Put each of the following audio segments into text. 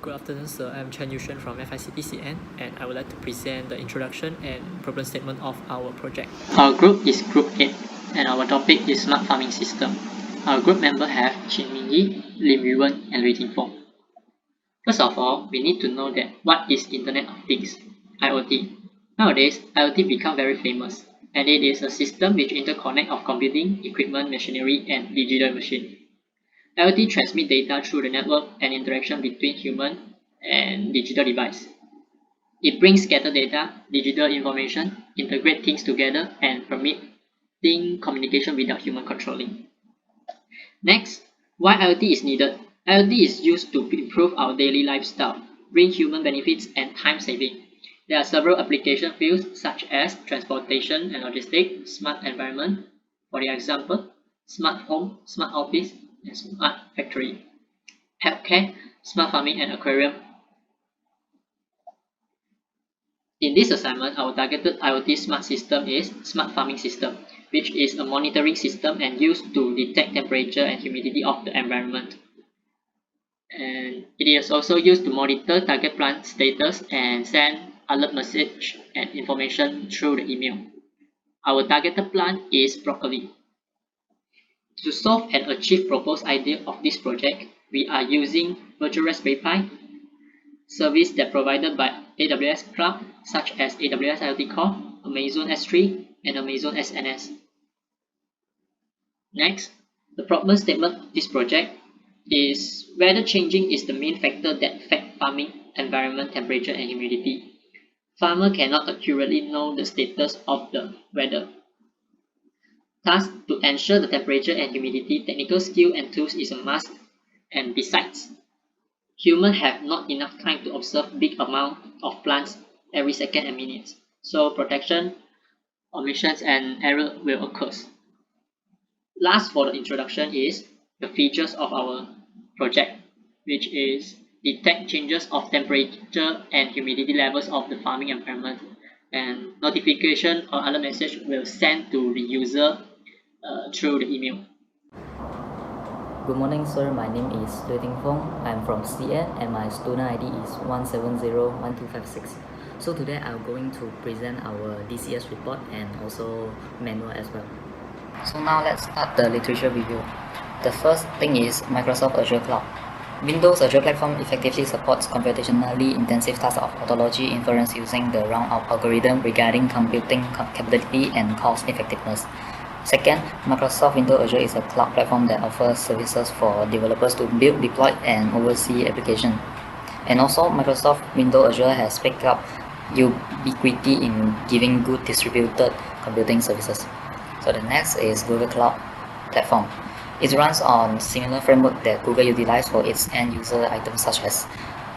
Good afternoon, sir. I'm Chen Yushen from FICPCN, and I would like to present the introduction and problem statement of our project. Our group is Group 8, and our topic is Smart Farming System. Our group members have Chin Min Yi, Lim Yuwen, and Lui Tingfeng. First of all, we need to know that what is Internet of Things, IoT. Nowadays, IoT become very famous, and it is a system which interconnect of computing, equipment, machinery, and digital machine. IoT transmit data through the network and interaction between human and digital device. It brings scattered data, digital information, integrate things together, and permitting communication without human controlling. Next, why IoT is needed? IoT is used to improve our daily lifestyle, bring human benefits, and time saving. There are several application fields such as transportation and logistics, smart environment, for example, smart home, smart office, and smart factory. Healthcare, smart farming, and aquarium. In this assignment, our targeted IoT smart system is Smart Farming System, which is a monitoring system and used to detect temperature and humidity of the environment. And it is also used to monitor target plant status and send alert message and information through the email. Our targeted plant is broccoli. To solve and achieve proposed idea of this project, we are using Virtual Raspberry Pi, service that provided by AWS Cloud such as AWS IoT Core, Amazon S3, and Amazon SNS. Next, the problem statement of this project is weather changing is the main factor that affect farming environment, temperature, and humidity. Farmer cannot accurately know the status of the weather. Thus, to ensure the temperature and humidity, technical skill and tools is a must, and besides, humans have not enough time to observe big amount of plants every second and minute, so protection, omissions, and error will occur. Last for the introduction is the features of our project, which is detect changes of temperature and humidity levels of the farming environment, and notification or alert message will send to the user through the email. Good morning, sir. My name is Lui Tingfeng. I'm from CN and my student ID is 1701256. So today I'm going to present our DCS report and also manual as well. So now let's start the literature review. The first thing is Microsoft Azure Cloud. Windows Azure Platform effectively supports computationally intensive tasks of autology inference using the round-up algorithm regarding computing capability and cost effectiveness. Second, Microsoft Windows Azure is a cloud platform that offers services for developers to build, deploy, and oversee applications. And also, Microsoft Windows Azure has picked up ubiquity in giving good distributed computing services. So the next is Google Cloud Platform. It runs on similar framework that Google utilizes for its end-user items such as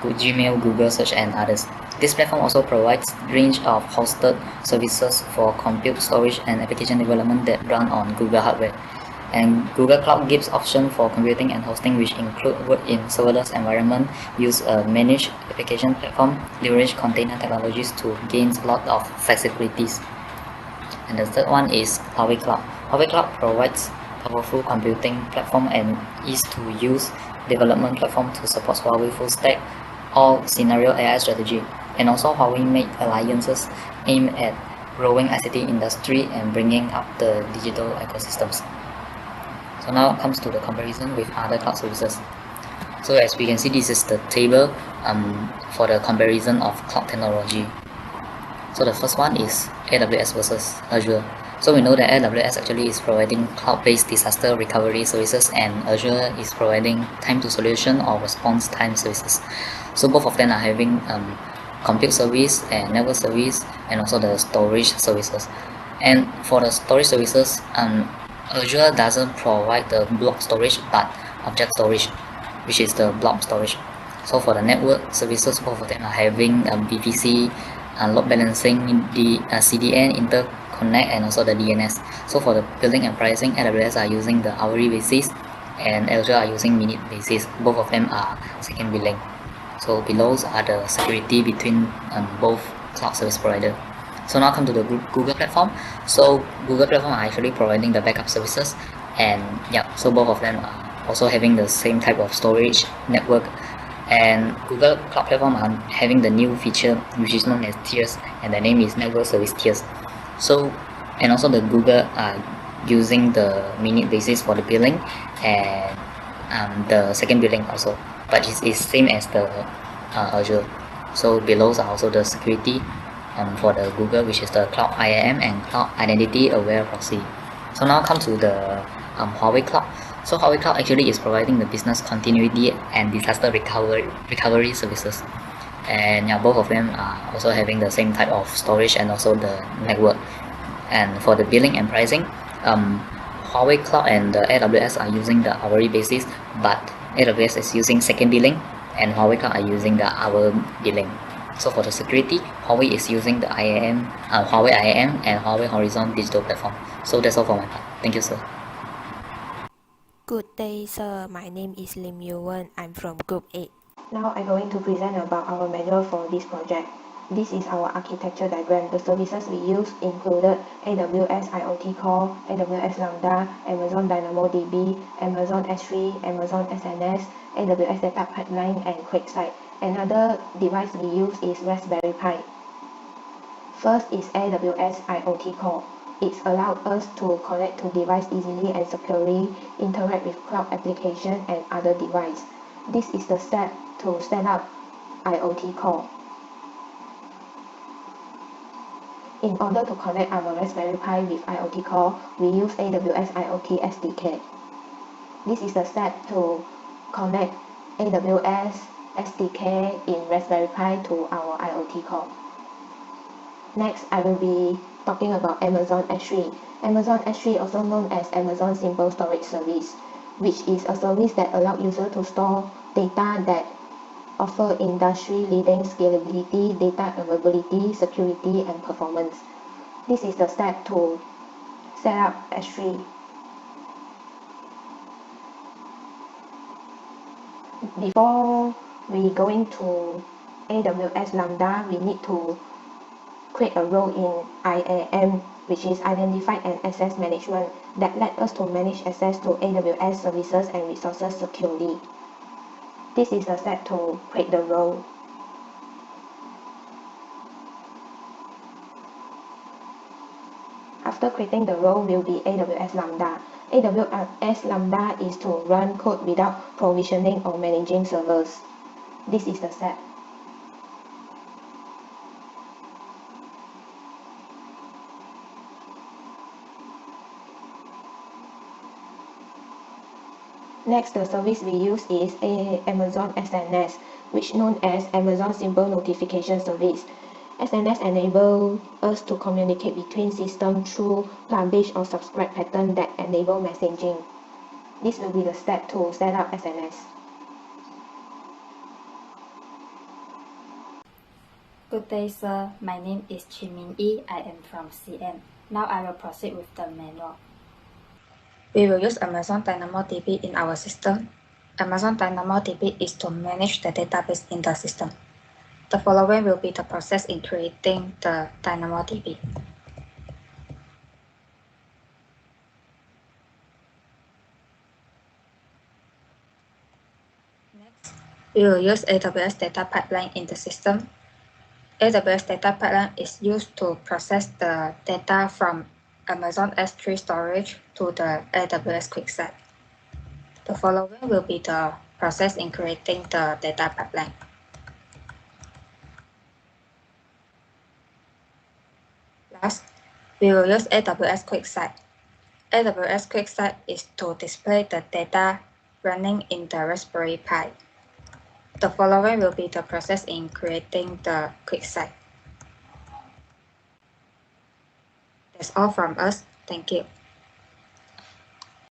Gmail, Google Search, and others. This platform also provides a range of hosted services for compute, storage, and application development that run on Google hardware. And Google Cloud gives options for computing and hosting which include work in serverless environment, use a managed application platform, leverage container technologies to gain a lot of flexibilities. And the third one is Huawei Cloud. Huawei Cloud provides powerful computing platform and easy-to-use development platform to support Huawei full stack all scenario AI strategy. And also Huawei made alliances aimed at growing ICT industry and bringing up the digital ecosystems. So now it comes to the comparison with other cloud services. So as we can see, this is the table for the comparison of cloud technology. So the first one is AWS versus Azure. So we know that AWS actually is providing cloud-based disaster recovery services and Azure is providing time to solution or response time services. So both of them are having compute service and network service and also the storage services. And for the storage services, Azure doesn't provide the block storage but object storage, which is the blob storage. So for the network services, both of them are having VPC, load balancing, the CDN, interconnect, and also the DNS. So for the billing and pricing, AWS are using the hourly basis and Azure are using minute basis. Both of them are second billing. So below are the security between both cloud service provider. So now come to the Google platform. So Google platform are actually providing the backup services, and yeah, so both of them are also having the same type of storage network And Google Cloud Platform are having the new feature which is known as tiers, and the name is network service tiers. So, and also the Google are using the minute basis for the billing, and the second billing also, but it's same as the Azure. So below are also the security for the Google, which is the Cloud IAM and Cloud Identity Aware Proxy. So now come to the Huawei Cloud. So Huawei Cloud actually is providing the business continuity and disaster recovery services. And yeah, both of them are also having the same type of storage and also the network. And for the billing and pricing, Huawei Cloud and the AWS are using the hourly basis, but AWS is using second billing and Huawei Cloud are using the hour billing. So for the security, Huawei is using the Huawei IAM and Huawei Horizon Digital Platform. So that's all for my part. Thank you, sir. Good day, sir. My name is Lim Yuwen. I'm from Group 8. Now I'm going to present about our manual for this project. This is our architecture diagram. The services we use included AWS IoT Core, AWS Lambda, Amazon DynamoDB, Amazon S3, Amazon SNS, AWS Data Pipeline, and QuickSight. Another device we use is Raspberry Pi. First is AWS IoT Core. It allows us to connect to device easily and securely, interact with cloud application and other devices. This is the step to set up IoT Core. In order to connect our Raspberry Pi with IoT Core, we use AWS IoT SDK. This is the step to connect AWS SDK in Raspberry Pi to our IoT Core. Next, I will be talking about Amazon S3. Amazon S3, also known as Amazon Simple Storage Service, which is a service that allows users to store data that offer industry-leading scalability, data availability, security, and performance. This is the step to set up S3. Before we go into AWS Lambda, we need to create a role in IAM, which is Identified and Access Management, that let us to manage access to AWS services and resources securely. This is the step to create the role. After creating the role will be AWS Lambda. AWS Lambda is to run code without provisioning or managing servers. This is the step. Next, the service we use is Amazon SNS, which known as Amazon Simple Notification Service. SNS enables us to communicate between systems through publish or subscribe pattern that enable messaging. This will be the step to set up SNS. Good day, sir. My name is Chin Min Yi. I am from CN. Now I will proceed with the manual. We will use Amazon DynamoDB in our system. Amazon DynamoDB is to manage the database in the system. The following will be the process in creating the DynamoDB. Next, we will use AWS Data Pipeline in the system. AWS Data Pipeline is used to process the data from Amazon S3 storage to the AWS QuickSight. The following will be the process in creating the data pipeline. Last, we will use AWS QuickSight. AWS QuickSight is to display the data running in the Raspberry Pi. The following will be the process in creating the QuickSight. That's all from us. Thank you.